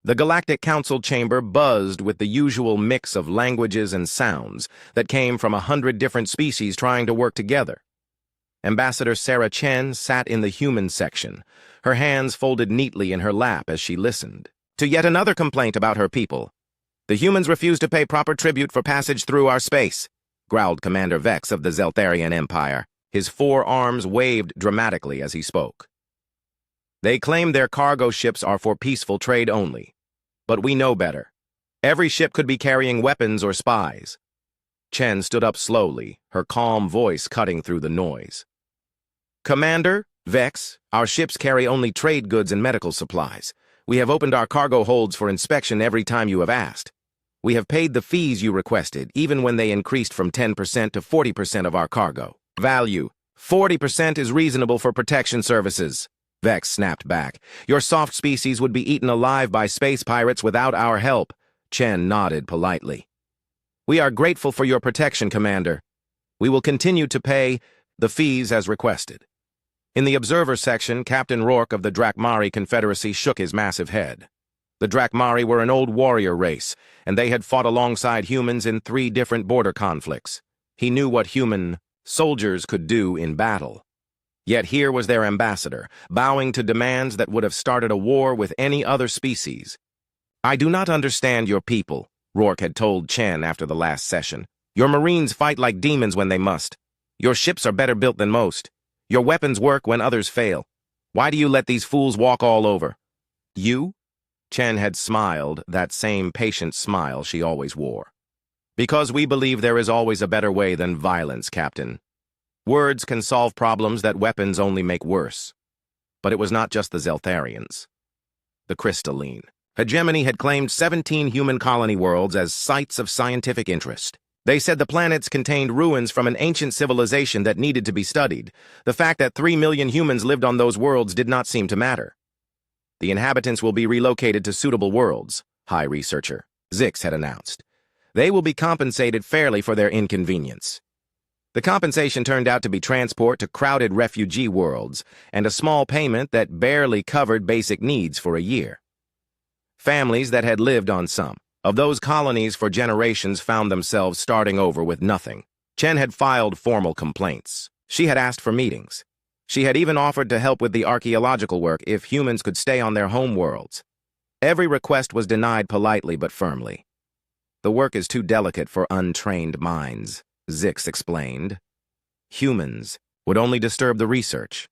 The Galactic Council chamber buzzed with the usual mix of languages and sounds that came from 100 different species trying to work together. Ambassador Sarah Chen sat in the human section, her hands folded neatly in her lap as she listened to yet another complaint about her people. "The humans refuse to pay proper tribute for passage through our space," growled Commander Vex of the Zeltharian Empire. His four arms waved dramatically as he spoke. "They claim their cargo ships are for peaceful trade only. But we know better. Every ship could be carrying weapons or spies." Chen stood up slowly, her calm voice cutting through the noise. "Commander, Vex, our ships carry only trade goods and medical supplies. We have opened our cargo holds for inspection every time you have asked. We have paid the fees you requested, even when they increased from 10% to 40% of our cargo value. 40% is reasonable for protection services." Vex snapped back. "Your soft species would be eaten alive by space pirates without our help." Chen nodded politely. "We are grateful for your protection, Commander. We will continue to pay the fees as requested." In the observer section, Captain Rourke of the Drakmari Confederacy shook his massive head. The Drakmari were an old warrior race, and they had fought alongside humans in 3 different border conflicts. He knew what human soldiers could do in battle. Yet here was their ambassador, bowing to demands that would have started a war with any other species. "I do not understand your people," Rourke had told Chen after the last session. "Your Marines fight like demons when they must. Your ships are better built than most. Your weapons work when others fail. Why do you let these fools walk all over?" "You?" Chen had smiled, that same patient smile she always wore. "Because we believe there is always a better way than violence, Captain. Words can solve problems that weapons only make worse." But it was not just the Zeltharians. The Crystalline Hegemony had claimed 17 human colony worlds as sites of scientific interest. They said the planets contained ruins from an ancient civilization that needed to be studied. The fact that 3 million humans lived on those worlds did not seem to matter. "The inhabitants will be relocated to suitable worlds," High Researcher Zix had announced. "They will be compensated fairly for their inconvenience." The compensation turned out to be transport to crowded refugee worlds and a small payment that barely covered basic needs for a year. Families that had lived on some of those colonies for generations found themselves starting over with nothing. Chen had filed formal complaints. She had asked for meetings. She had even offered to help with the archaeological work if humans could stay on their home worlds. Every request was denied politely but firmly. "The work is too delicate for untrained minds," Zix explained. "Humans would only disturb the research."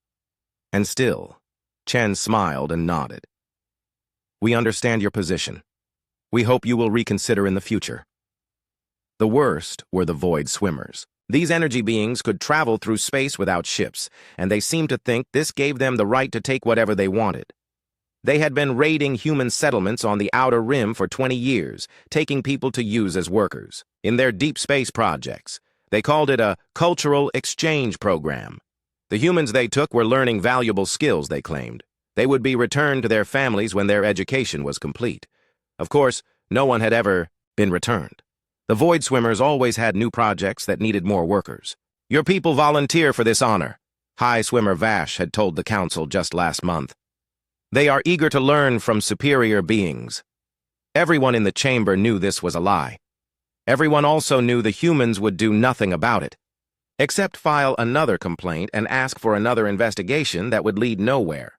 And still, Chen smiled and nodded. "We understand your position. We hope you will reconsider in the future." The worst were the void swimmers. These energy beings could travel through space without ships, and they seemed to think this gave them the right to take whatever they wanted. They had been raiding human settlements on the Outer Rim for 20 years, taking people to use as workers. In their deep space projects, they called it a cultural exchange program. The humans they took were learning valuable skills, they claimed. They would be returned to their families when their education was complete. Of course, no one had ever been returned. The void swimmers always had new projects that needed more workers. "Your people volunteer for this honor," High Swimmer Vash had told the council just last month. "They are eager to learn from superior beings." Everyone in the chamber knew this was a lie. Everyone also knew the humans would do nothing about it, except file another complaint and ask for another investigation that would lead nowhere.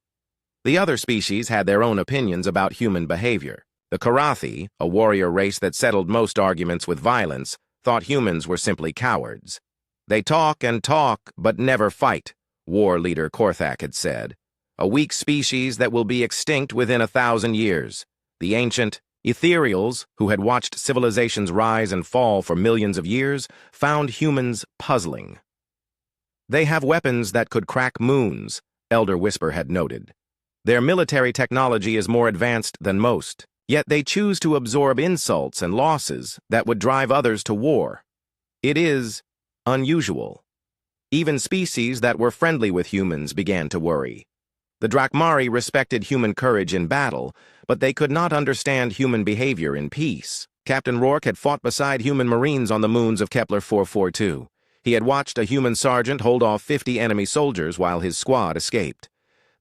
The other species had their own opinions about human behavior. The Karathi, a warrior race that settled most arguments with violence, thought humans were simply cowards. "They talk and talk, but never fight," war leader Korthak had said. "A weak species that will be extinct within 1,000 years. The ancient ethereals, who had watched civilizations rise and fall for millions of years, found humans puzzling. "They have weapons that could crack moons," Elder Whisper had noted. "Their military technology is more advanced than most. Yet they choose to absorb insults and losses that would drive others to war. It is unusual." Even species that were friendly with humans began to worry. The Drakmari respected human courage in battle, but they could not understand human behavior in peace. Captain Rourke had fought beside human Marines on the moons of Kepler 442. He had watched a human sergeant hold off 50 enemy soldiers while his squad escaped.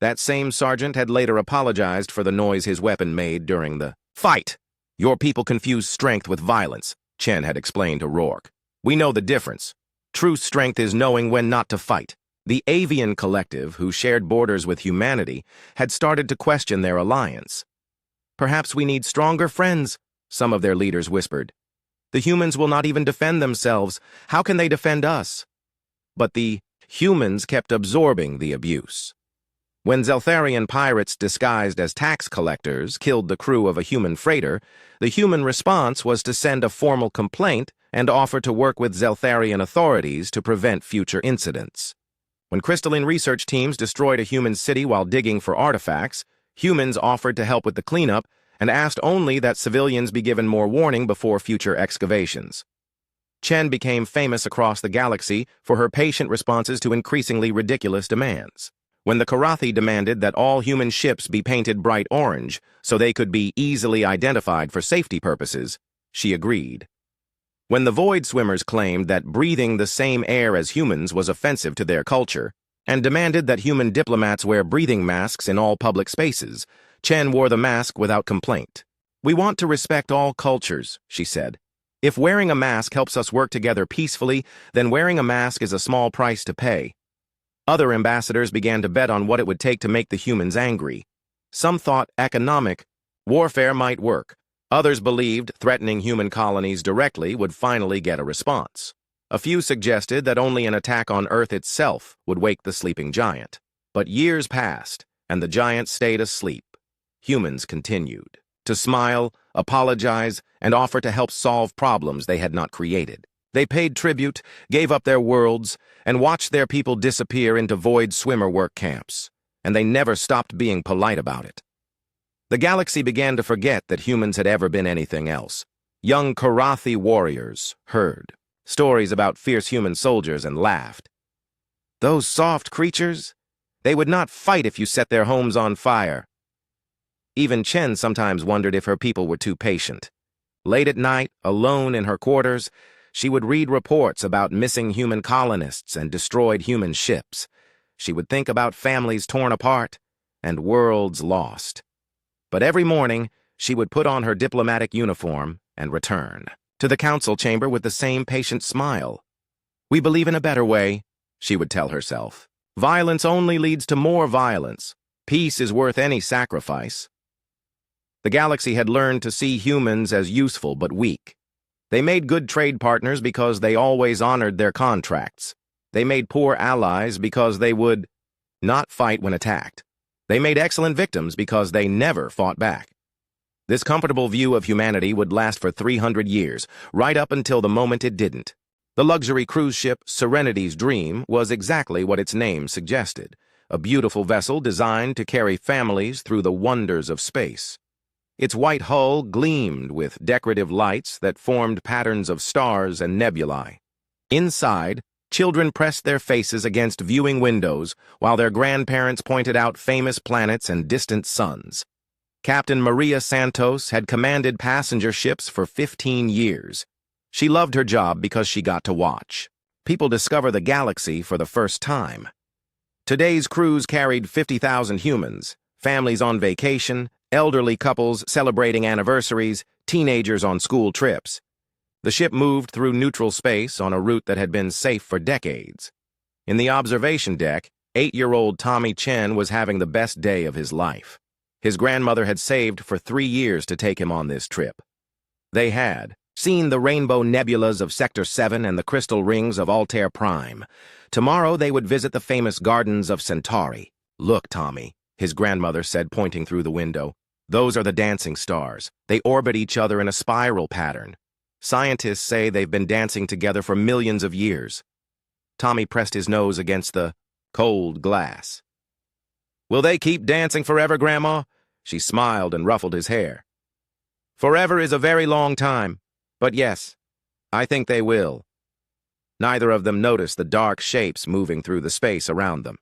That same sergeant had later apologized for the noise his weapon made during the Fight! Your people confuse strength with violence, Chen had explained to Rourke. We know the difference. True strength is knowing when not to fight. The Avian Collective, who shared borders with humanity, had started to question their alliance. Perhaps we need stronger friends, some of their leaders whispered. The humans will not even defend themselves. How can they defend us? But the humans kept absorbing the abuse. When Zeltharian pirates disguised as tax collectors killed the crew of a human freighter, the human response was to send a formal complaint and offer to work with Zeltharian authorities to prevent future incidents. When crystalline research teams destroyed a human city while digging for artifacts, humans offered to help with the cleanup and asked only that civilians be given more warning before future excavations. Chen became famous across the galaxy for her patient responses to increasingly ridiculous demands. When the Karathi demanded that all human ships be painted bright orange so they could be easily identified for safety purposes, she agreed. When the Void Swimmers claimed that breathing the same air as humans was offensive to their culture, and demanded that human diplomats wear breathing masks in all public spaces, Chen wore the mask without complaint. We want to respect all cultures, she said. If wearing a mask helps us work together peacefully, then wearing a mask is a small price to pay. Other ambassadors began to bet on what it would take to make the humans angry. Some thought economic warfare might work. Others believed threatening human colonies directly would finally get a response. A few suggested that only an attack on Earth itself would wake the sleeping giant. But years passed, and the giant stayed asleep. Humans continued to smile, apologize, and offer to help solve problems they had not created. They paid tribute, gave up their worlds, and watched their people disappear into void swimmer work camps, and they never stopped being polite about it. The galaxy began to forget that humans had ever been anything else. Young Karathi warriors heard stories about fierce human soldiers and laughed. Those soft creatures? They would not fight if you set their homes on fire. Even Chen sometimes wondered if her people were too patient. Late at night, alone in her quarters, she would read reports about missing human colonists and destroyed human ships. She would think about families torn apart and worlds lost. But every morning, she would put on her diplomatic uniform and return to the council chamber with the same patient smile. We believe in a better way, she would tell herself. Violence only leads to more violence. Peace is worth any sacrifice. The galaxy had learned to see humans as useful but weak. They made good trade partners because they always honored their contracts. They made poor allies because they would not fight when attacked. They made excellent victims because they never fought back. This comfortable view of humanity would last for 300 years, right up until the moment it didn't. The luxury cruise ship Serenity's Dream was exactly what its name suggested, a beautiful vessel designed to carry families through the wonders of space. Its white hull gleamed with decorative lights that formed patterns of stars and nebulae. Inside, children pressed their faces against viewing windows while their grandparents pointed out famous planets and distant suns. Captain Maria Santos had commanded passenger ships for 15 years. She loved her job because she got to watch people discover the galaxy for the first time. Today's cruise carried 50,000 humans, families on vacation, elderly couples celebrating anniversaries, teenagers on school trips. The ship moved through neutral space on a route that had been safe for decades. In the observation deck, 8-year-old Tommy Chen was having the best day of his life. His grandmother had saved for 3 years to take him on this trip. They had seen the rainbow nebulas of Sector 7 and the crystal rings of Altair Prime. Tomorrow they would visit the famous gardens of Centauri. Look, Tommy, his grandmother said, pointing through the window. Those are the dancing stars. They orbit each other in a spiral pattern. Scientists say they've been dancing together for millions of years. Tommy pressed his nose against the cold glass. Will they keep dancing forever, Grandma? She smiled and ruffled his hair. Forever is a very long time, but yes, I think they will. Neither of them noticed the dark shapes moving through the space around them.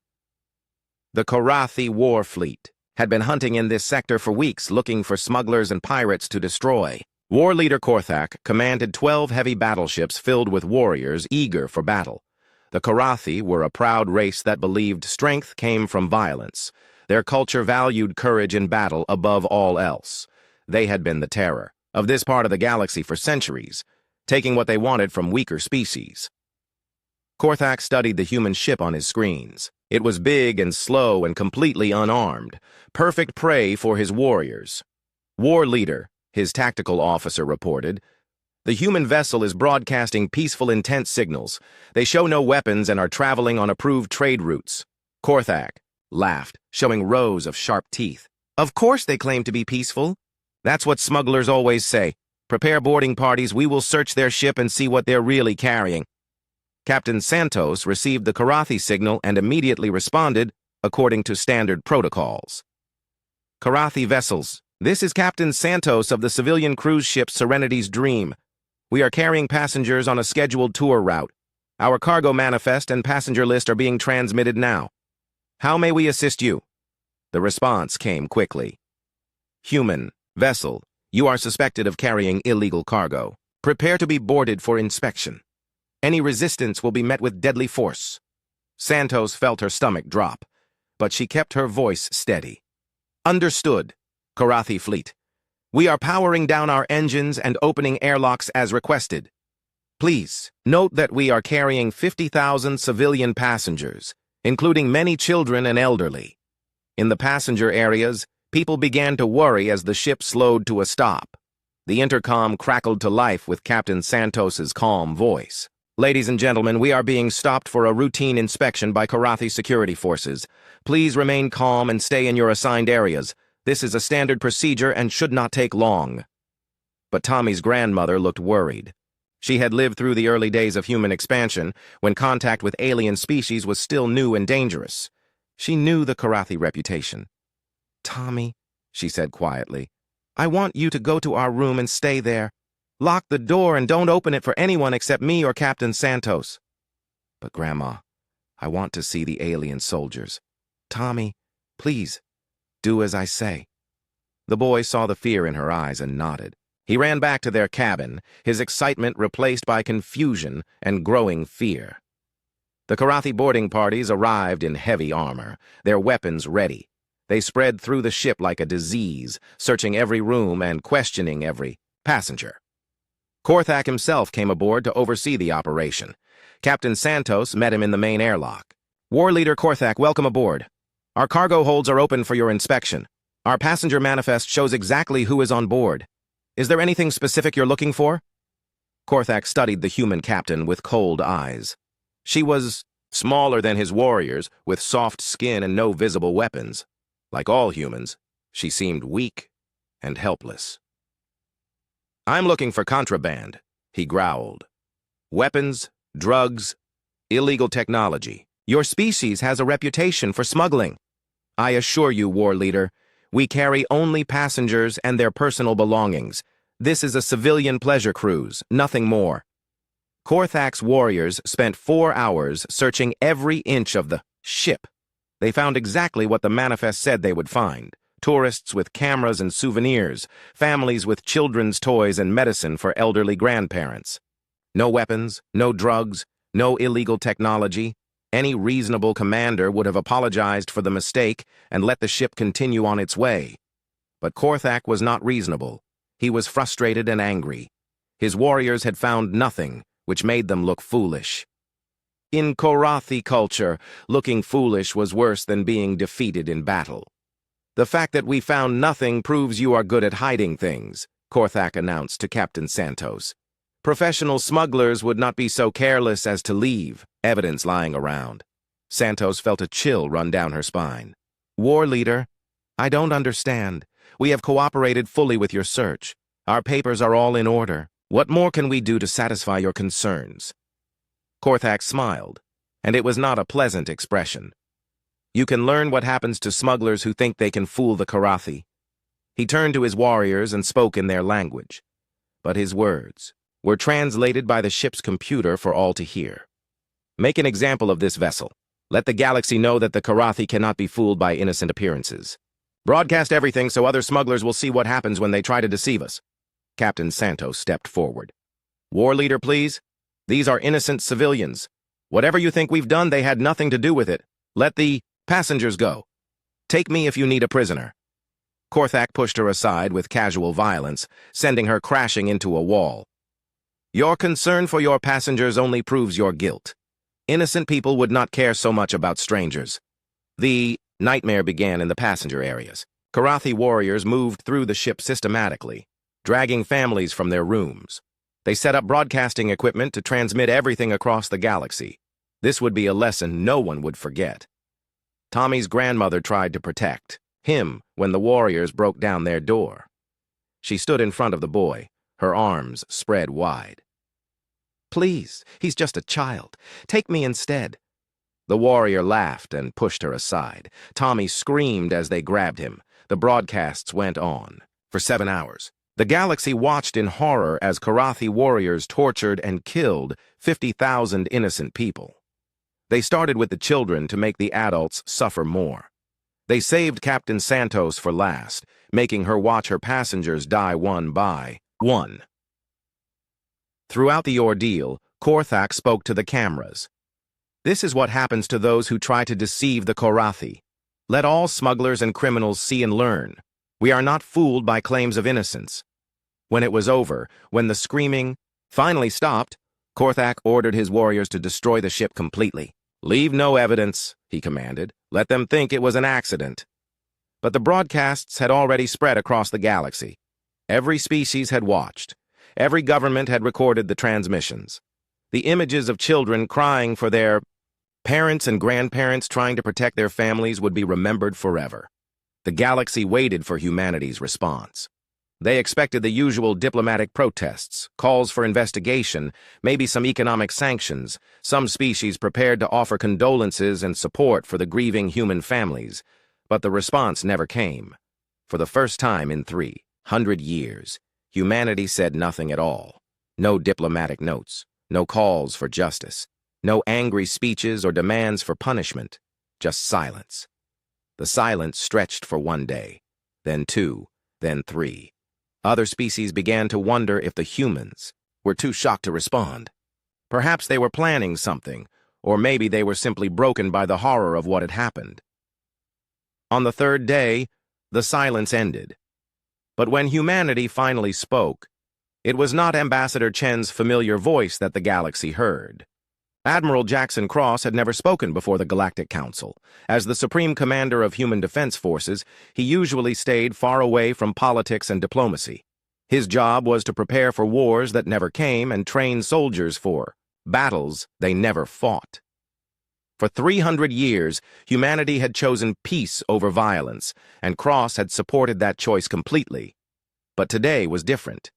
The Karathi war fleet had been hunting in this sector for weeks, looking for smugglers and pirates to destroy. War leader Korthak commanded 12 heavy battleships filled with warriors eager for battle. The Karathi were a proud race that believed strength came from violence. Their culture valued courage in battle above all else. they had been the terror of this part of the galaxy for centuries, taking what they wanted from weaker species. Korthak studied the human ship on his screens. It was big and slow and completely unarmed, perfect prey for his warriors. War Leader, his tactical officer, reported, "The human vessel is broadcasting peaceful intent signals. They show no weapons and are traveling on approved trade routes." Korthak laughed, showing rows of sharp teeth. "Of course they claim to be peaceful. That's what smugglers always say. Prepare boarding parties, we will search their ship and see what they're really carrying." Captain Santos received the Karathi signal and immediately responded according to standard protocols. "Karathi vessels, this is Captain Santos of the civilian cruise ship Serenity's Dream. We are carrying passengers on a scheduled tour route. Our cargo manifest and passenger list are being transmitted now. How may we assist you?" The response came quickly. "Human vessel, you are suspected of carrying illegal cargo. Prepare to be boarded for inspection. Any resistance will be met with deadly force." Santos felt her stomach drop, but she kept her voice steady. "Understood, Karathi Fleet. We are powering down our engines and opening airlocks as requested. Please note that we are carrying 50,000 civilian passengers, including many children and elderly." In the passenger areas, people began to worry as the ship slowed to a stop. The intercom crackled to life with Captain Santos's calm voice. "Ladies and gentlemen, we are being stopped for a routine inspection by Karathi security forces. Please remain calm and stay in your assigned areas. This is a standard procedure and should not take long." But Tommy's grandmother looked worried. She had lived through the early days of human expansion, when contact with alien species was still new and dangerous. She knew the Karathi reputation. "Tommy," she said quietly, "I want you to go to our room and stay there. Lock the door and don't open it for anyone except me or Captain Santos." "But Grandma, I want to see the alien soldiers." "Tommy, please, do as I say." The boy saw the fear in her eyes and nodded. He ran back to their cabin, his excitement replaced by confusion and growing fear. The Karathi boarding parties arrived in heavy armor, their weapons ready. They spread through the ship like a disease, searching every room and questioning every passenger. Korthak himself came aboard to oversee the operation. Captain Santos met him in the main airlock. "War Leader Korthak, welcome aboard. Our cargo holds are open for your inspection. Our passenger manifest shows exactly who is on board. Is there anything specific you're looking for?" Korthak studied the human captain with cold eyes. She was smaller than his warriors, with soft skin and no visible weapons. Like all humans, she seemed weak and helpless. "I'm looking for contraband," he growled. "Weapons, drugs, illegal technology. Your species has a reputation for smuggling. I assure you, War Leader, we carry only passengers and their personal belongings. This is a civilian pleasure cruise, nothing more." Korthak's warriors spent 4 hours searching every inch of the ship. They found exactly what the manifest said they would find. Tourists with cameras and souvenirs, families with children's toys and medicine for elderly grandparents. No weapons, no drugs, no illegal technology. Any reasonable commander would have apologized for the mistake and let the ship continue on its way. But Korthak was not reasonable. He was frustrated and angry. His warriors had found nothing, which made them look foolish. In Karathi culture, looking foolish was worse than being defeated in battle. "The fact that we found nothing proves you are good at hiding things," Korthak announced to Captain Santos. "Professional smugglers would not be so careless as to leave evidence lying around." Santos felt a chill run down her spine. "War Leader, I don't understand. We have cooperated fully with your search. Our papers are all in order. What more can we do to satisfy your concerns?" Korthak smiled, and it was not a pleasant expression. "You can learn what happens to smugglers who think they can fool the Karathi." He turned to his warriors and spoke in their language. But his words were translated by the ship's computer for all to hear. "Make an example of this vessel. Let the galaxy know that the Karathi cannot be fooled by innocent appearances. Broadcast everything so other smugglers will see what happens when they try to deceive us." Captain Santos stepped forward. "War Leader, please. These are innocent civilians. Whatever you think we've done, they had nothing to do with it. Let the passengers go. Take me if you need a prisoner." Korthak pushed her aside with casual violence, sending her crashing into a wall. Your concern for your passengers only proves your guilt. Innocent people would not care so much about strangers. The nightmare began in the passenger areas. Karathi warriors moved through the ship systematically, dragging families from their rooms. They set up broadcasting equipment to transmit everything across the galaxy. This would be a lesson no one would forget. Tommy's grandmother tried to protect him when the warriors broke down their door. She stood in front of the boy, her arms spread wide. Please, he's just a child. Take me instead. The warrior laughed and pushed her aside. Tommy screamed as they grabbed him. The broadcasts went on for 7 hours. The galaxy watched in horror as Karathi warriors tortured and killed 50,000 innocent people. They started with the children to make the adults suffer more. They saved Captain Santos for last, making her watch her passengers die one by one. Throughout the ordeal, Korthak spoke to the cameras. This is what happens to those who try to deceive the Karathi. Let all smugglers and criminals see and learn. We are not fooled by claims of innocence. When it was over, when the screaming finally stopped, Korthak ordered his warriors to destroy the ship completely. Leave no evidence, he commanded. Let them think it was an accident. But the broadcasts had already spread across the galaxy. Every species had watched. Every government had recorded the transmissions. The images of children crying for their parents and grandparents trying to protect their families would be remembered forever. The galaxy waited for humanity's response. They expected the usual diplomatic protests, calls for investigation, maybe some economic sanctions, some species prepared to offer condolences and support for the grieving human families. But the response never came. For the first time in 300 years, humanity said nothing at all. No diplomatic notes, no calls for justice, no angry speeches or demands for punishment, just silence. The silence stretched for 1 day, then 2, then 3. Other species began to wonder if the humans were too shocked to respond. Perhaps they were planning something, or maybe they were simply broken by the horror of what had happened. On the 3rd day, the silence ended. But when humanity finally spoke, it was not Ambassador Chen's familiar voice that the galaxy heard. Admiral Jackson Cross had never spoken before the Galactic Council. As the Supreme Commander of Human Defense Forces, he usually stayed far away from politics and diplomacy. His job was to prepare for wars that never came and train soldiers for battles they never fought. For 300 years, humanity had chosen peace over violence, and Cross had supported that choice completely. But today was different.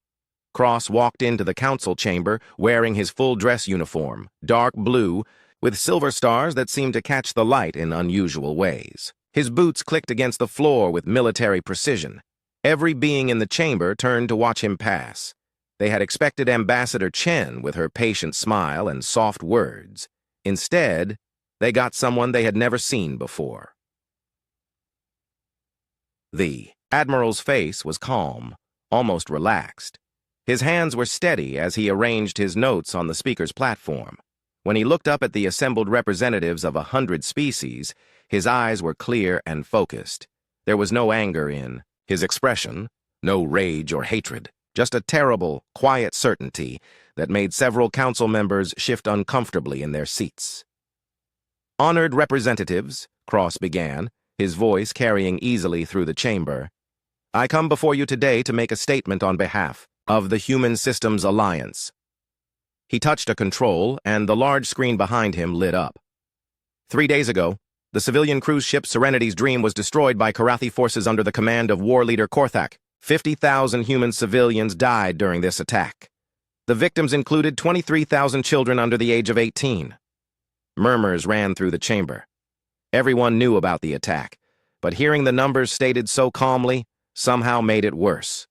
Cross walked into the council chamber wearing his full dress uniform, dark blue, with silver stars that seemed to catch the light in unusual ways. His boots clicked against the floor with military precision. Every being in the chamber turned to watch him pass. They had expected Ambassador Chen with her patient smile and soft words. Instead, they got someone they had never seen before. The Admiral's face was calm, almost relaxed. His hands were steady as he arranged his notes on the speaker's platform. When he looked up at the assembled representatives of 100 species, his eyes were clear and focused. There was no anger in his expression, no rage or hatred, just a terrible, quiet certainty that made several council members shift uncomfortably in their seats. Honored representatives, Cross began, his voice carrying easily through the chamber, I come before you today to make a statement on behalf of the Human Systems Alliance. He touched a control, and the large screen behind him lit up. 3 days ago, the civilian cruise ship Serenity's Dream was destroyed by Karathi forces under the command of war leader Korthak. 50,000 human civilians died during this attack. The victims included 23,000 children under the age of 18. Murmurs ran through the chamber. Everyone knew about the attack, but hearing the numbers stated so calmly somehow made it worse.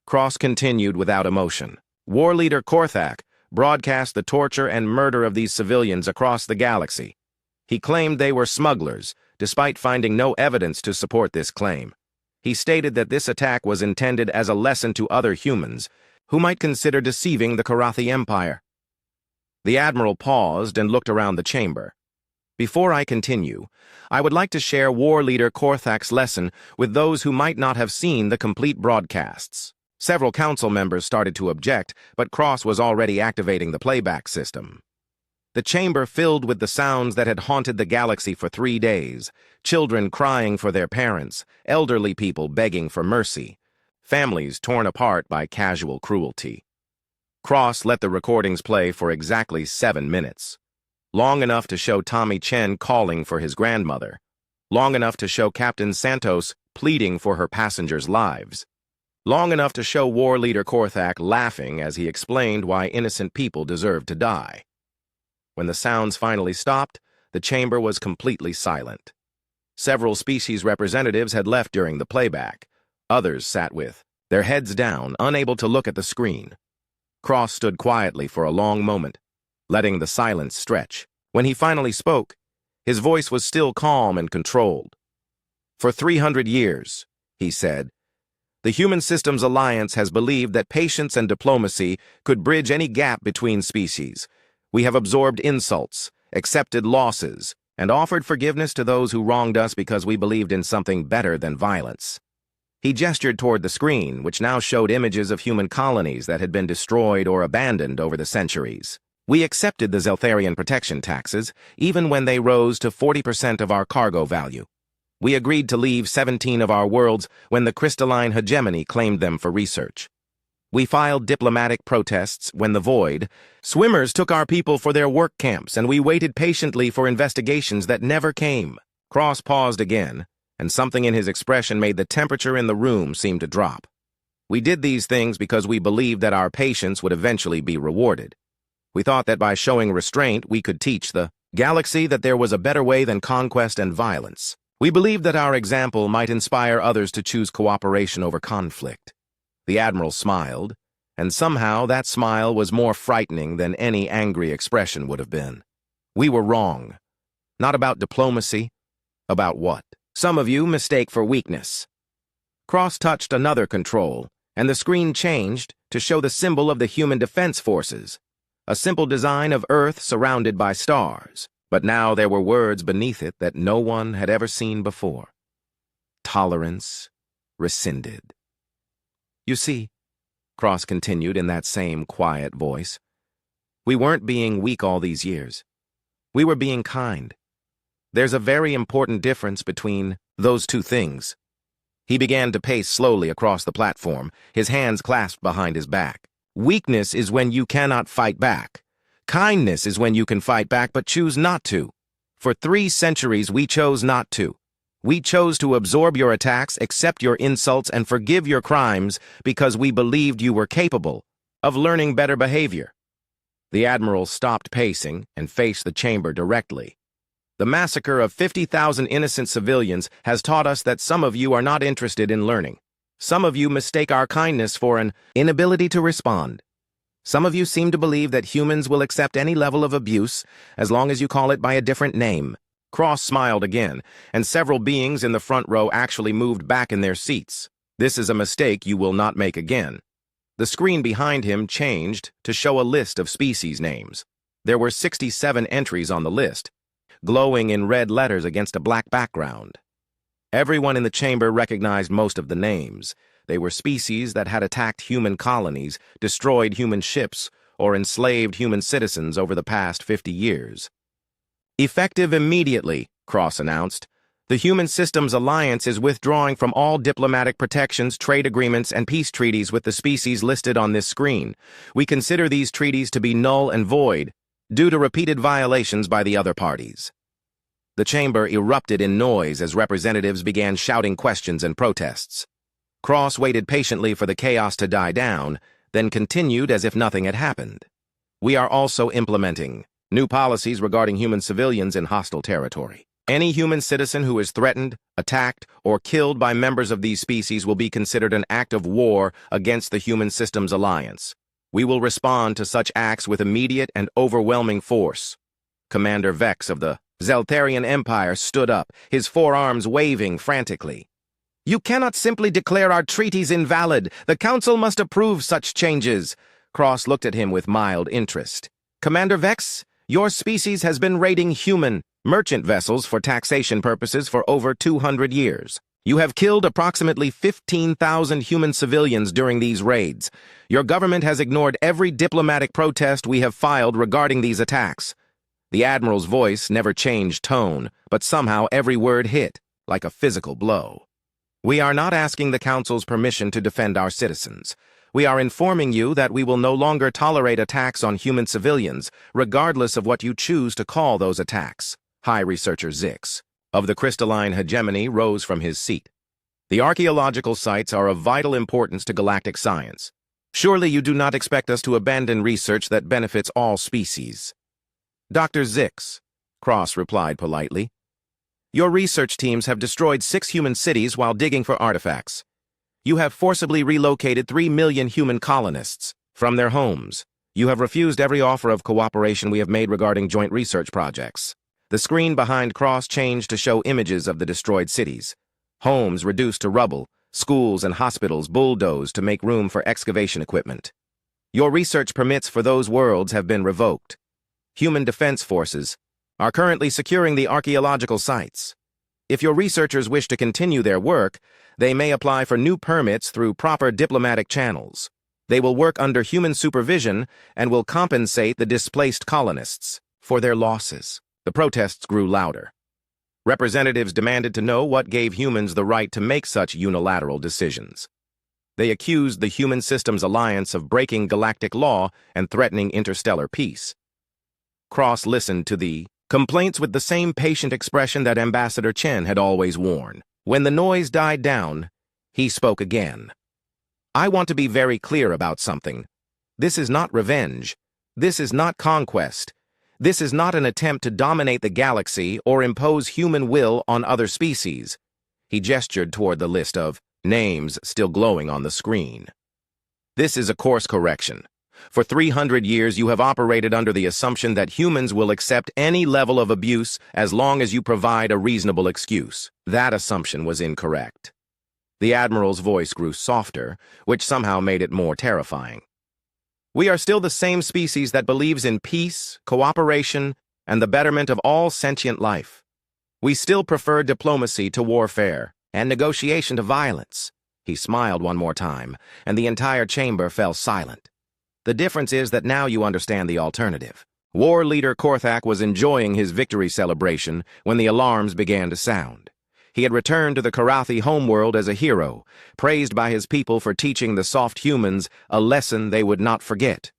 Cross continued without emotion. War leader Korthak broadcast the torture and murder of these civilians across the galaxy. He claimed they were smugglers, despite finding no evidence to support this claim. He stated that this attack was intended as a lesson to other humans who might consider deceiving the Karathi Empire. The Admiral paused and looked around the chamber. Before I continue, I would like to share War Leader Korthak's lesson with those who might not have seen the complete broadcasts. Several council members started to object, but Cross was already activating the playback system. The chamber filled with the sounds that had haunted the galaxy for 3 days, children crying for their parents, elderly people begging for mercy, families torn apart by casual cruelty. Cross let the recordings play for exactly 7 minutes. Long enough to show Tommy Chen calling for his grandmother. Long enough to show Captain Santos pleading for her passengers' lives. Long enough to show War Leader Korthak laughing as he explained why innocent people deserved to die. When the sounds finally stopped, the chamber was completely silent. Several species representatives had left during the playback. Others sat with their heads down, unable to look at the screen. Cross stood quietly for a long moment, letting the silence stretch. When he finally spoke, his voice was still calm and controlled. For 300 years, he said, the Human Systems Alliance has believed that patience and diplomacy could bridge any gap between species. We have absorbed insults, accepted losses, and offered forgiveness to those who wronged us because we believed in something better than violence. He gestured toward the screen, which now showed images of human colonies that had been destroyed or abandoned over the centuries. We accepted the Zeltharian protection taxes, even when they rose to 40% of our cargo value. We agreed to leave 17 of our worlds when the crystalline hegemony claimed them for research. We filed diplomatic protests when the Void swimmers took our people for their work camps, and we waited patiently for investigations that never came. Cross paused again, and something in his expression made the temperature in the room seem to drop. We did these things because we believed that our patience would eventually be rewarded. We thought that by showing restraint, we could teach the galaxy that there was a better way than conquest and violence. We believed that our example might inspire others to choose cooperation over conflict. The Admiral smiled, and somehow that smile was more frightening than any angry expression would have been. We were wrong. Not about diplomacy. About what? Some of you mistake for weakness. Cross touched another control, and the screen changed to show the symbol of the Human Defense Forces. A simple design of Earth surrounded by stars, but now there were words beneath it that no one had ever seen before. Tolerance rescinded. You see, Cross continued in that same quiet voice, we weren't being weak all these years. We were being kind. There's a very important difference between those two things. He began to pace slowly across the platform, his hands clasped behind his back. Weakness is when you cannot fight back. Kindness is when you can fight back but choose not to. For 3 centuries, we chose not to. We chose to absorb your attacks, accept your insults, and forgive your crimes because we believed you were capable of learning better behavior. The Admiral stopped pacing and faced the chamber directly. The massacre of 50,000 innocent civilians has taught us that some of you are not interested in learning. Some of you mistake our kindness for an inability to respond. Some of you seem to believe that humans will accept any level of abuse as long as you call it by a different name. Cross smiled again, and several beings in the front row actually moved back in their seats. This is a mistake you will not make again. The screen behind him changed to show a list of species names. There were 67 entries on the list, glowing in red letters against a black background. Everyone in the chamber recognized most of the names. They were species that had attacked human colonies, destroyed human ships, or enslaved human citizens over the past 50 years. Effective immediately, Cross announced, the Human Systems Alliance is withdrawing from all diplomatic protections, trade agreements, and peace treaties with the species listed on this screen. We consider these treaties to be null and void due to repeated violations by the other parties. The chamber erupted in noise as representatives began shouting questions and protests. Cross waited patiently for the chaos to die down, then continued as if nothing had happened. We are also implementing new policies regarding human civilians in hostile territory. Any human citizen who is threatened, attacked, or killed by members of these species will be considered an act of war against the Human Systems Alliance. We will respond to such acts with immediate and overwhelming force. Commander Vex of the Zeltharian Empire stood up, his forearms waving frantically. You cannot simply declare our treaties invalid. The Council must approve such changes. Cross looked at him with mild interest. Commander Vex, your species has been raiding human merchant vessels for taxation purposes for over 200 years. You have killed approximately 15,000 human civilians during these raids. Your government has ignored every diplomatic protest we have filed regarding these attacks. The Admiral's voice never changed tone, but somehow every word hit, like a physical blow. We are not asking the Council's permission to defend our citizens. We are informing you that we will no longer tolerate attacks on human civilians, regardless of what you choose to call those attacks. High Researcher Zix, of the crystalline hegemony, rose from his seat. The archaeological sites are of vital importance to galactic science. Surely you do not expect us to abandon research that benefits all species. Dr. Zix, Cross replied politely. Your research teams have destroyed 6 human cities while digging for artifacts. You have forcibly relocated 3 million human colonists from their homes. You have refused every offer of cooperation we have made regarding joint research projects. The screen behind Cross changed to show images of the destroyed cities. Homes reduced to rubble, schools and hospitals bulldozed to make room for excavation equipment. Your research permits for those worlds have been revoked. Human defense forces are currently securing the archaeological sites. If your researchers wish to continue their work, they may apply for new permits through proper diplomatic channels. They will work under human supervision and will compensate the displaced colonists for their losses. The protests grew louder. Representatives demanded to know what gave humans the right to make such unilateral decisions. They accused the Human Systems Alliance of breaking galactic law and threatening interstellar peace. Cross listened to the complaints with the same patient expression that Ambassador Chen had always worn. When the noise died down, he spoke again. I want to be very clear about something. This is not revenge. This is not conquest. This is not an attempt to dominate the galaxy or impose human will on other species. He gestured toward the list of names still glowing on the screen. This is a course correction. For 300 years, you have operated under the assumption that humans will accept any level of abuse as long as you provide a reasonable excuse. That assumption was incorrect. The Admiral's voice grew softer, which somehow made it more terrifying. We are still the same species that believes in peace, cooperation, and the betterment of all sentient life. We still prefer diplomacy to warfare and negotiation to violence. He smiled one more time, and the entire chamber fell silent. The difference is that now you understand the alternative. War leader Korthak was enjoying his victory celebration when the alarms began to sound. He had returned to the Karathi homeworld as a hero, praised by his people for teaching the soft humans a lesson they would not forget.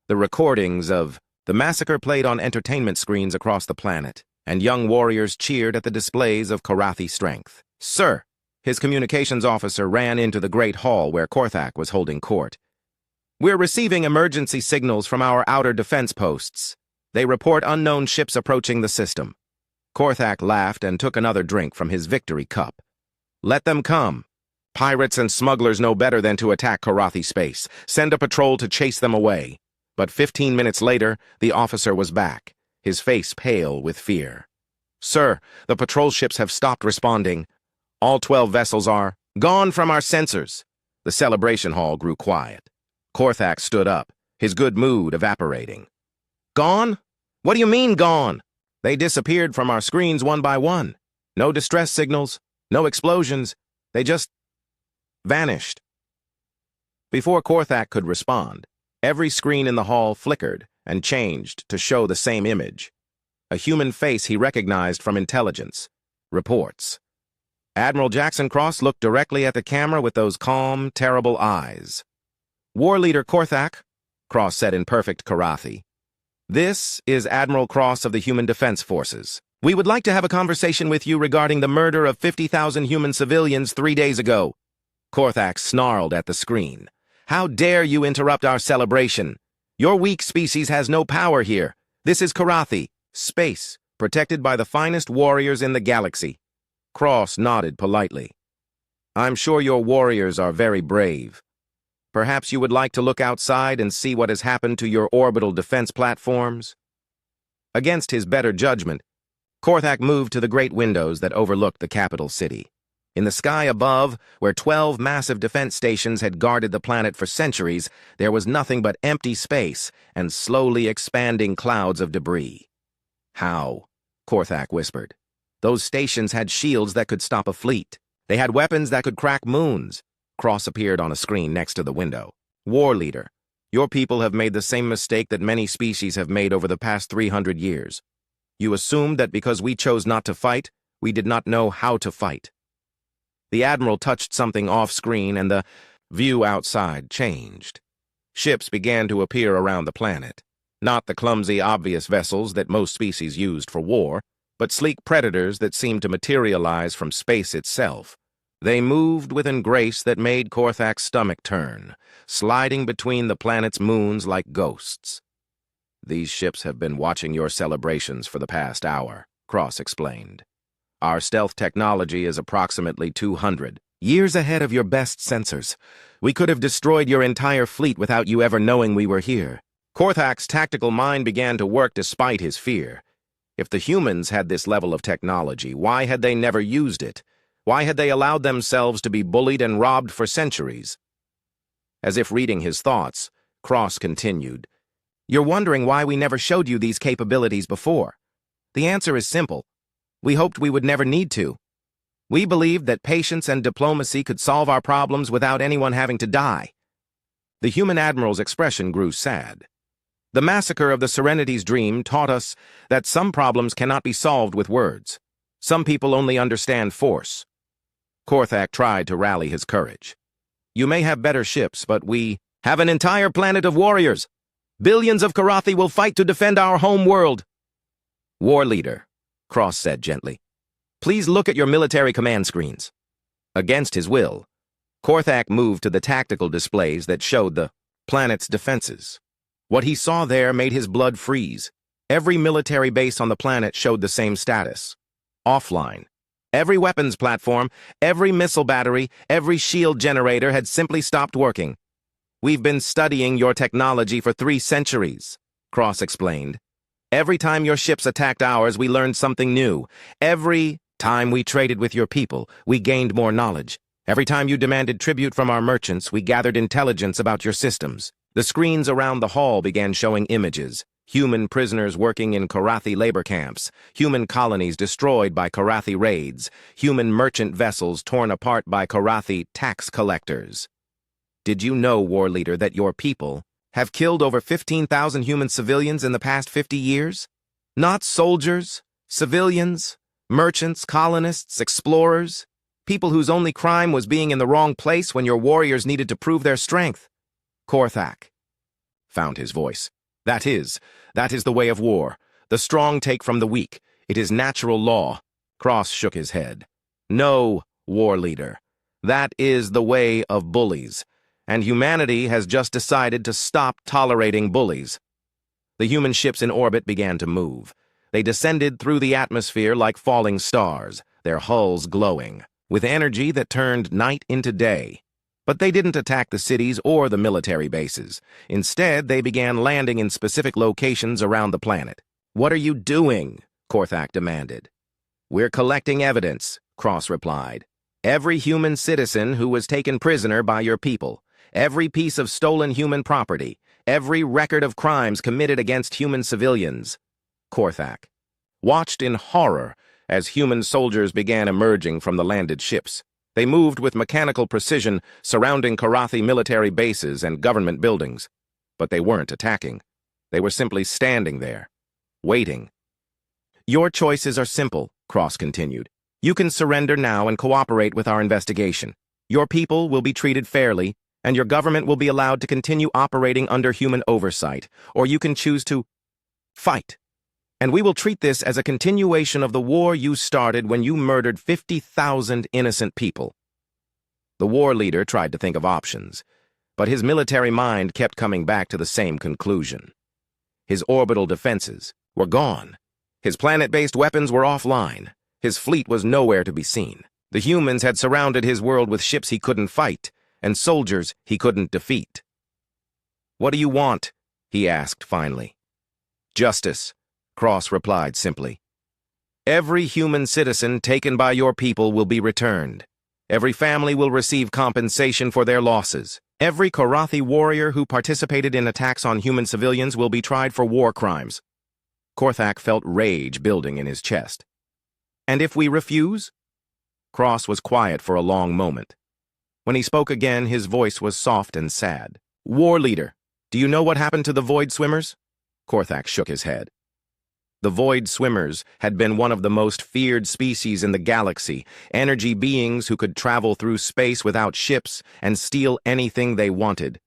The recordings of the massacre played on entertainment screens across the planet, and young warriors cheered at the displays of Karathi strength. Sir, his communications officer ran into the great hall where Korthak was holding court. We're receiving emergency signals from our outer defense posts. They report unknown ships approaching the system. Korthak laughed and took another drink from his victory cup. Let them come. Pirates and smugglers know better than to attack Karathi space. Send a patrol to chase them away. But 15 minutes later, the officer was back, his face pale with fear. Sir, the patrol ships have stopped responding. All 12 vessels are gone from our sensors. The celebration hall grew quiet. Korthak stood up, his good mood evaporating. Gone? What do you mean, gone? They disappeared from our screens one by one. No distress signals, no explosions. They just vanished. Before Korthak could respond, every screen in the hall flickered and changed to show the same image. A human face he recognized from intelligence. Reports. Admiral Jackson Cross looked directly at the camera with those calm, terrible eyes. War Leader Korthak, Cross said in perfect Karathi. This is Admiral Cross of the Human Defense Forces. We would like to have a conversation with you regarding the murder of 50,000 human civilians 3 days ago. Korthak snarled at the screen. How dare you interrupt our celebration? Your weak species has no power here. This is Karathi, space, protected by the finest warriors in the galaxy. Cross nodded politely. I'm sure your warriors are very brave. Perhaps you would like to look outside and see what has happened to your orbital defense platforms? Against his better judgment, Korthak moved to the great windows that overlooked the capital city. In the sky above, where 12 massive defense stations had guarded the planet for centuries, there was nothing but empty space and slowly expanding clouds of debris. How Korthak whispered. Those stations had shields that could stop a fleet. They had weapons that could crack moons. Cross appeared on a screen next to the window. War leader, your people have made the same mistake that many species have made over the past 300 years. You assumed that because we chose not to fight, we did not know how to fight. The Admiral touched something off-screen and the view outside changed. Ships began to appear around the planet. Not the clumsy, obvious vessels that most species used for war, but sleek predators that seemed to materialize from space itself. They moved with a grace that made Korthak's stomach turn, sliding between the planet's moons like ghosts. These ships have been watching your celebrations for the past hour, Cross explained. Our stealth technology is approximately 200 years ahead of your best sensors. We could have destroyed your entire fleet without you ever knowing we were here. Korthak's tactical mind began to work despite his fear. If the humans had this level of technology, why had they never used it? Why had they allowed themselves to be bullied and robbed for centuries? As if reading his thoughts, Cross continued, You're wondering why we never showed you these capabilities before. The answer is simple. We hoped we would never need to. We believed that patience and diplomacy could solve our problems without anyone having to die. The human admiral's expression grew sad. The massacre of the Serenity's dream taught us that some problems cannot be solved with words. Some people only understand force. Korthak tried to rally his courage. You may have better ships, but we have an entire planet of warriors. Billions of Karathi will fight to defend our home world. War leader, Cross said gently, please look at your military command screens. Against his will, Korthak moved to the tactical displays that showed the planet's defenses. What he saw there made his blood freeze. Every military base on the planet showed the same status. Offline. Every weapons platform, every missile battery, every shield generator had simply stopped working. We've been studying your technology for 3 centuries, Cross explained. Every time your ships attacked ours, we learned something new. Every time we traded with your people, we gained more knowledge. Every time you demanded tribute from our merchants, we gathered intelligence about your systems. The screens around the hall began showing images. Human prisoners working in Karathi labor camps, human colonies destroyed by Karathi raids, human merchant vessels torn apart by Karathi tax collectors. Did you know, war leader, that your people have killed over 15,000 human civilians in the past 50 years? Not soldiers, civilians, merchants, colonists, explorers, people whose only crime was being in the wrong place when your warriors needed to prove their strength. Korthak found his voice. That is the way of war. The strong take from the weak. It is natural law. Cross shook his head. No, war leader. That is the way of bullies. And humanity has just decided to stop tolerating bullies. The human ships in orbit began to move. They descended through the atmosphere like falling stars, their hulls glowing, with energy that turned night into day. But they didn't attack the cities or the military bases. Instead, they began landing in specific locations around the planet. What are you doing? Korthak demanded. We're collecting evidence, Cross replied. Every human citizen who was taken prisoner by your people, every piece of stolen human property, every record of crimes committed against human civilians. Korthak watched in horror as human soldiers began emerging from the landed ships. They moved with mechanical precision, surrounding Karathi military bases and government buildings. But they weren't attacking. They were simply standing there, waiting. Your choices are simple, Cross continued. You can surrender now and cooperate with our investigation. Your people will be treated fairly, and your government will be allowed to continue operating under human oversight, or you can choose to fight. And we will treat this as a continuation of the war you started when you murdered 50,000 innocent people. The war leader tried to think of options, but his military mind kept coming back to the same conclusion. His orbital defenses were gone. His planet-based weapons were offline. His fleet was nowhere to be seen. The humans had surrounded his world with ships he couldn't fight, and soldiers he couldn't defeat. What do you want? He asked finally. Justice, Cross replied simply. Every human citizen taken by your people will be returned. Every family will receive compensation for their losses. Every Karathi warrior who participated in attacks on human civilians will be tried for war crimes. Korthak felt rage building in his chest. And if we refuse? Cross was quiet for a long moment. When he spoke again, his voice was soft and sad. War Leader, do you know what happened to the Void Swimmers? Korthak shook his head. The Void Swimmers had been one of the most feared species in the galaxy, energy beings who could travel through space without ships and steal anything they wanted.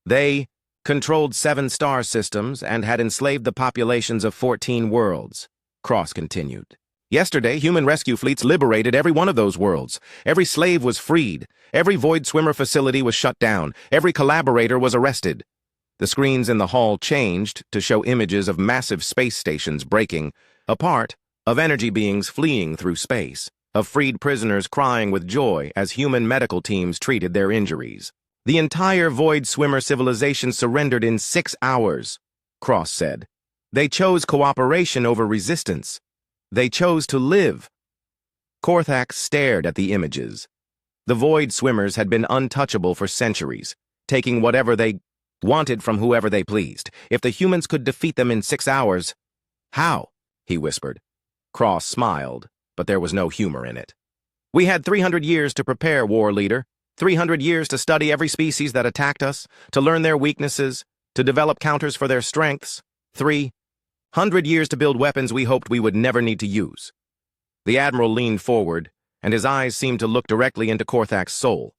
They controlled 7 star systems and had enslaved the populations of 14 worlds, Cross continued. Yesterday, human rescue fleets liberated every one of those worlds. Every slave was freed. Every Void Swimmer facility was shut down. Every collaborator was arrested. The screens in the hall changed to show images of massive space stations breaking apart, of energy beings fleeing through space, of freed prisoners crying with joy as human medical teams treated their injuries. The entire Void Swimmer civilization surrendered in 6 hours, Cross said. They chose cooperation over resistance. They chose to live. Korthak stared at the images. The Void Swimmers had been untouchable for centuries, taking whatever they wanted from whoever they pleased. If the humans could defeat them in 6 hours, how? He whispered. Cross smiled, but there was no humor in it. We had 300 years to prepare, War Leader. 300 years to study every species that attacked us, to learn their weaknesses, to develop counters for their strengths. 300 years to build weapons we hoped we would never need to use. The Admiral leaned forward, and his eyes seemed to look directly into Korthak's soul.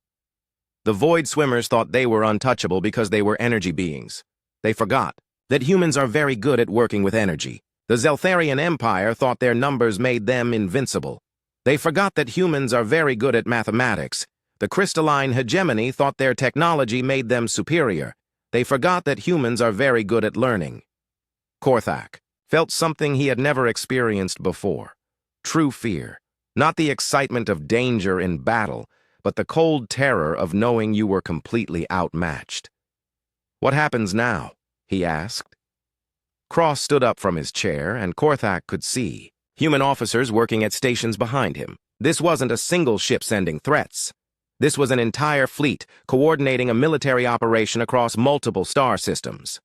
The Void Swimmers thought they were untouchable because they were energy beings. They forgot that humans are very good at working with energy. The Zeltharian Empire thought their numbers made them invincible. They forgot that humans are very good at mathematics. The crystalline hegemony thought their technology made them superior. They forgot that humans are very good at learning. Korthak felt something he had never experienced before. True fear. Not the excitement of danger in battle, but the cold terror of knowing you were completely outmatched. What happens now? He asked. Cross stood up from his chair, and Korthak could see human officers working at stations behind him. This wasn't a single ship sending threats. This was an entire fleet coordinating a military operation across multiple star systems.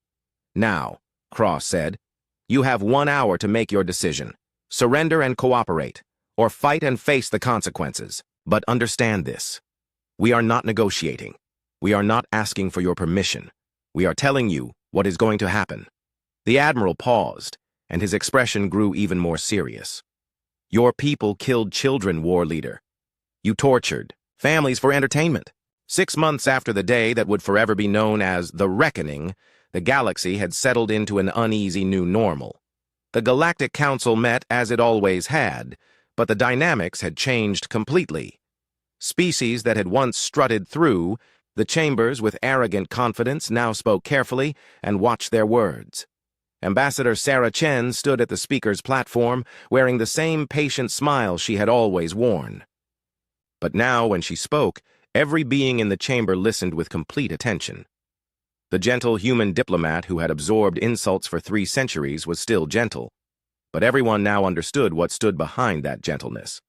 Now, Cross said, you have 1 hour to make your decision. Surrender and cooperate, or fight and face the consequences. But understand this. We are not negotiating. We are not asking for your permission. We are telling you what is going to happen. The Admiral paused, and his expression grew even more serious. Your people killed children, War Leader. You tortured families for entertainment. 6 months after the day that would forever be known as the Reckoning, the galaxy had settled into an uneasy new normal. The Galactic Council met as it always had, but the dynamics had changed completely. Species that had once strutted through the chambers with arrogant confidence now spoke carefully and watched their words. Ambassador Sarah Chen stood at the speaker's platform, wearing the same patient smile she had always worn. But now, when she spoke, every being in the chamber listened with complete attention. The gentle human diplomat who had absorbed insults for 3 centuries was still gentle, but everyone now understood what stood behind that gentleness.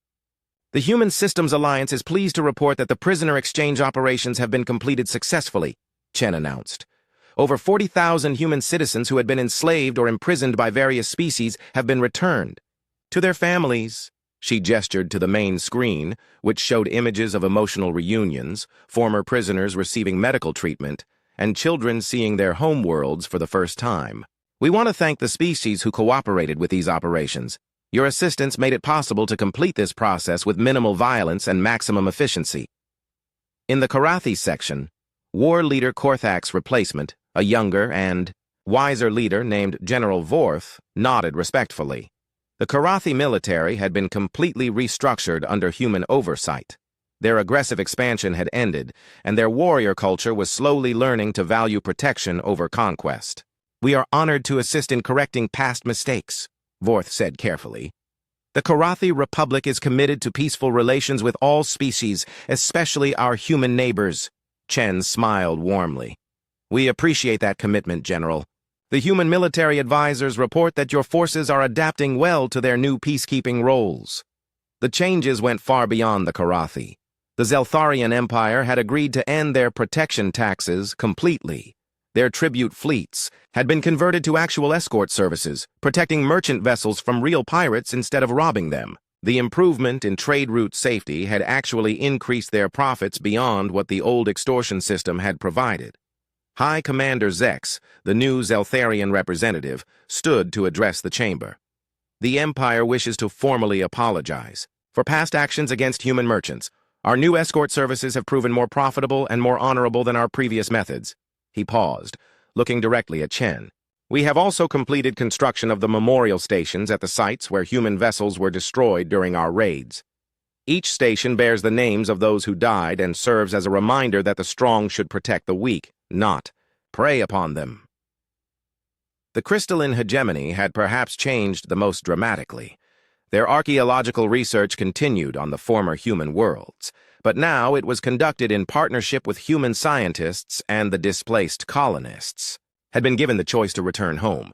The Human Systems Alliance is pleased to report that the prisoner exchange operations have been completed successfully, Chen announced. Over 40,000 human citizens who had been enslaved or imprisoned by various species have been returned to their families. She gestured to the main screen, which showed images of emotional reunions, former prisoners receiving medical treatment, and children seeing their home worlds for the first time. We want to thank the species who cooperated with these operations. Your assistance made it possible to complete this process with minimal violence and maximum efficiency. In the Karathi section, War Leader Korthak's replacement, a younger and wiser leader named General Vorth, nodded respectfully. The Karathi military had been completely restructured under human oversight. Their aggressive expansion had ended, and their warrior culture was slowly learning to value protection over conquest. We are honored to assist in correcting past mistakes, Vorth said carefully. The Karathi Republic is committed to peaceful relations with all species, especially our human neighbors. Chen smiled warmly. We appreciate that commitment, General. The human military advisors report that your forces are adapting well to their new peacekeeping roles. The changes went far beyond the Karathi. The Zeltharian Empire had agreed to end their protection taxes completely. Their tribute fleets had been converted to actual escort services, protecting merchant vessels from real pirates instead of robbing them. The improvement in trade route safety had actually increased their profits beyond what the old extortion system had provided. High Commander Zex, the new Zeltharian representative, stood to address the chamber. The Empire wishes to formally apologize for past actions against human merchants. Our new escort services have proven more profitable and more honorable than our previous methods. He paused, looking directly at Chen. We have also completed construction of the memorial stations at the sites where human vessels were destroyed during our raids. Each station bears the names of those who died and serves as a reminder that the strong should protect the weak, not prey upon them. The crystalline hegemony had perhaps changed the most dramatically. Their archaeological research continued on the former human worlds, but now it was conducted in partnership with human scientists, and the displaced colonists had been given the choice to return home.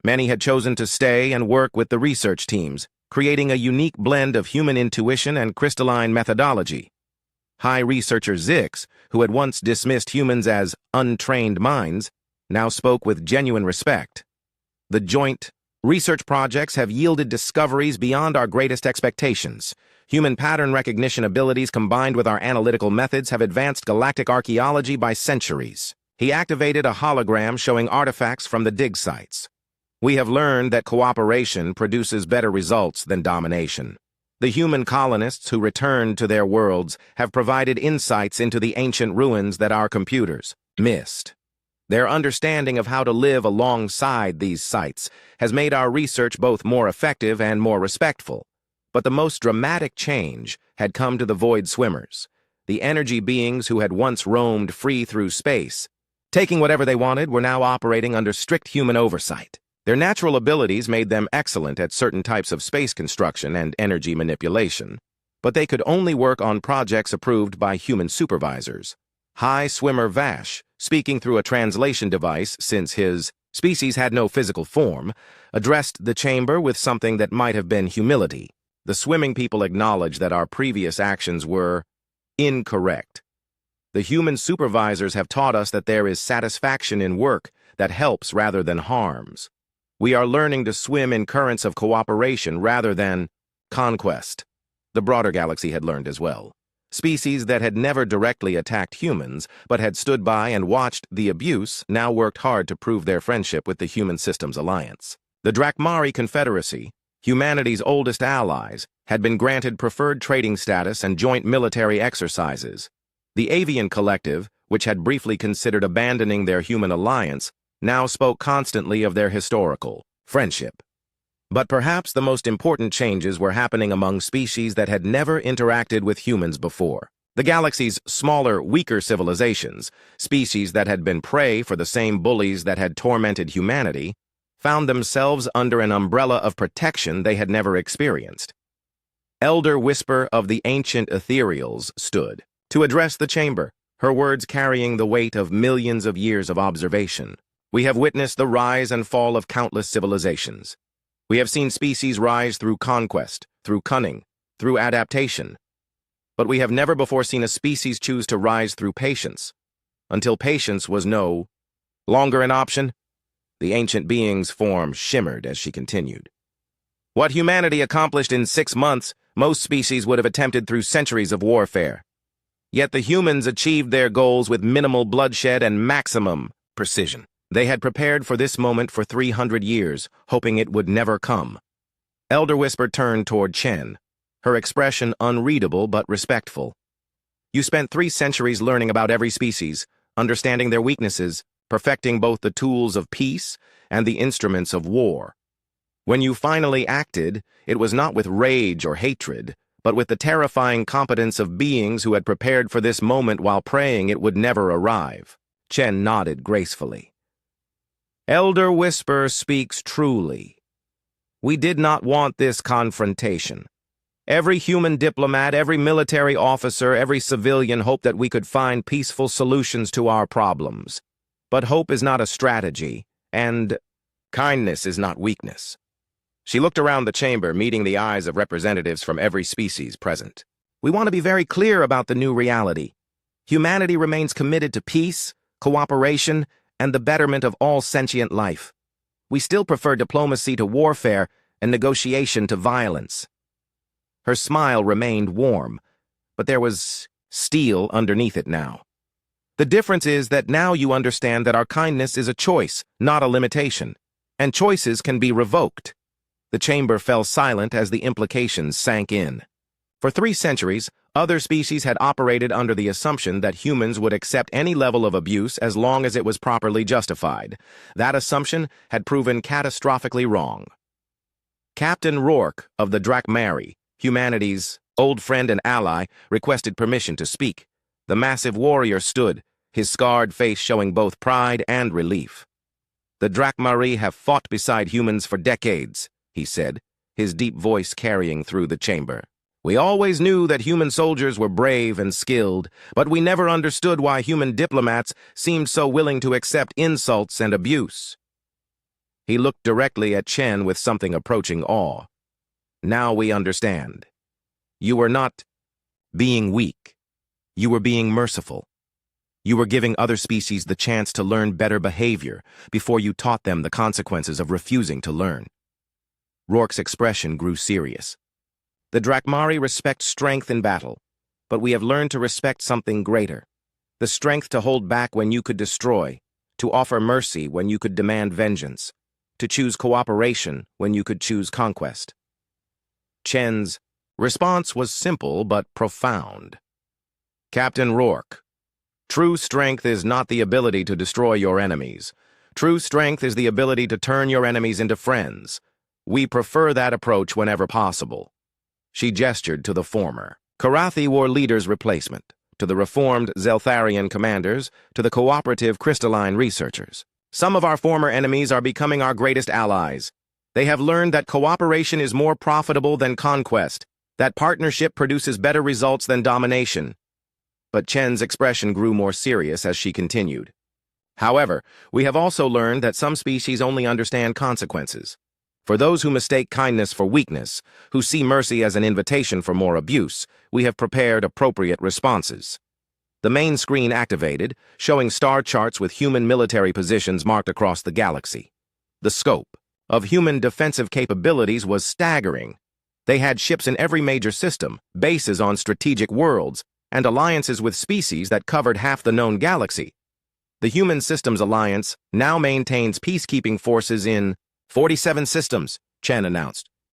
Many had chosen to stay and work with the research teams, creating a unique blend of human intuition and crystalline methodology. High Researcher Zix, who had once dismissed humans as untrained minds, now spoke with genuine respect. The joint research projects have yielded discoveries beyond our greatest expectations. Human pattern recognition abilities combined with our analytical methods have advanced galactic archaeology by centuries. He activated a hologram showing artifacts from the dig sites. We have learned that cooperation produces better results than domination. The human colonists who returned to their worlds have provided insights into the ancient ruins that our computers missed. Their understanding of how to live alongside these sites has made our research both more effective and more respectful. But the most dramatic change had come to the void swimmers, the energy beings who had once roamed free through space. Taking whatever they wanted, were now operating under strict human oversight. Their natural abilities made them excellent at certain types of space construction and energy manipulation, but they could only work on projects approved by human supervisors. High Swimmer Vash, speaking through a translation device since his species had no physical form, addressed the chamber with something that might have been humility. The swimming people acknowledged that our previous actions were incorrect. The human supervisors have taught us that there is satisfaction in work that helps rather than harms. We are learning to swim in currents of cooperation rather than conquest. The broader galaxy had learned as well. Species that had never directly attacked humans, but had stood by and watched the abuse, now worked hard to prove their friendship with the Human Systems Alliance. The Drakmari Confederacy, humanity's oldest allies, had been granted preferred trading status and joint military exercises. The Avian Collective, which had briefly considered abandoning their human alliance, now spoke constantly of their historical friendship. But perhaps the most important changes were happening among species that had never interacted with humans before. The galaxy's smaller, weaker civilizations, species that had been prey for the same bullies that had tormented humanity, found themselves under an umbrella of protection they had never experienced. Elder Whisper of the Ancient Ethereals stood to address the chamber, her words carrying the weight of millions of years of observation. We have witnessed the rise and fall of countless civilizations. We have seen species rise through conquest, through cunning, through adaptation. But we have never before seen a species choose to rise through patience, until patience was no longer an option. The ancient being's form shimmered as she continued. What humanity accomplished in 6 months, most species would have attempted through centuries of warfare. Yet the humans achieved their goals with minimal bloodshed and maximum precision. They had prepared for this moment for 300 years, hoping it would never come. Elder Whisper turned toward Chen, her expression unreadable but respectful. You spent 3 centuries learning about every species, understanding their weaknesses, perfecting both the tools of peace and the instruments of war. When you finally acted, it was not with rage or hatred, but with the terrifying competence of beings who had prepared for this moment while praying it would never arrive. Chen nodded gracefully. Elder Whisper speaks truly. We did not want this confrontation. Every human diplomat, every military officer, every civilian hoped that we could find peaceful solutions to our problems. But hope is not a strategy, and kindness is not weakness. She looked around the chamber, meeting the eyes of representatives from every species present. We want to be very clear about the new reality. Humanity remains committed to peace, cooperation, and the betterment of all sentient life. We still prefer diplomacy to warfare and negotiation to violence." Her smile remained warm, but there was steel underneath it now. "The difference is that now you understand that our kindness is a choice, not a limitation, and choices can be revoked." The chamber fell silent as the implications sank in. For 3 centuries, other species had operated under the assumption that humans would accept any level of abuse as long as it was properly justified. That assumption had proven catastrophically wrong. Captain Rourke of the Drakmari, humanity's old friend and ally, requested permission to speak. The massive warrior stood, his scarred face showing both pride and relief. "The Drakmari have fought beside humans for decades," he said, his deep voice carrying through the chamber. "We always knew that human soldiers were brave and skilled, but we never understood why human diplomats seemed so willing to accept insults and abuse." He looked directly at Chen with something approaching awe. "Now we understand. You were not being weak. You were being merciful. You were giving other species the chance to learn better behavior before you taught them the consequences of refusing to learn." Rourke's expression grew serious. "The Drakmari respect strength in battle, but we have learned to respect something greater. The strength to hold back when you could destroy, to offer mercy when you could demand vengeance, to choose cooperation when you could choose conquest." Chen's response was simple but profound. "Captain Rourke, true strength is not the ability to destroy your enemies. True strength is the ability to turn your enemies into friends. We prefer that approach whenever possible." She gestured to the former Karathi War leader's replacement, to the reformed Zeltharian commanders, to the cooperative crystalline researchers. "Some of our former enemies are becoming our greatest allies. They have learned that cooperation is more profitable than conquest, that partnership produces better results than domination." But Chen's expression grew more serious as she continued. "However, we have also learned that some species only understand consequences. For those who mistake kindness for weakness, who see mercy as an invitation for more abuse, we have prepared appropriate responses." The main screen activated, showing star charts with human military positions marked across the galaxy. The scope of human defensive capabilities was staggering. They had ships in every major system, bases on strategic worlds, and alliances with species that covered half the known galaxy. The Human Systems Alliance now maintains peacekeeping forces in 47 systems, Chen announced.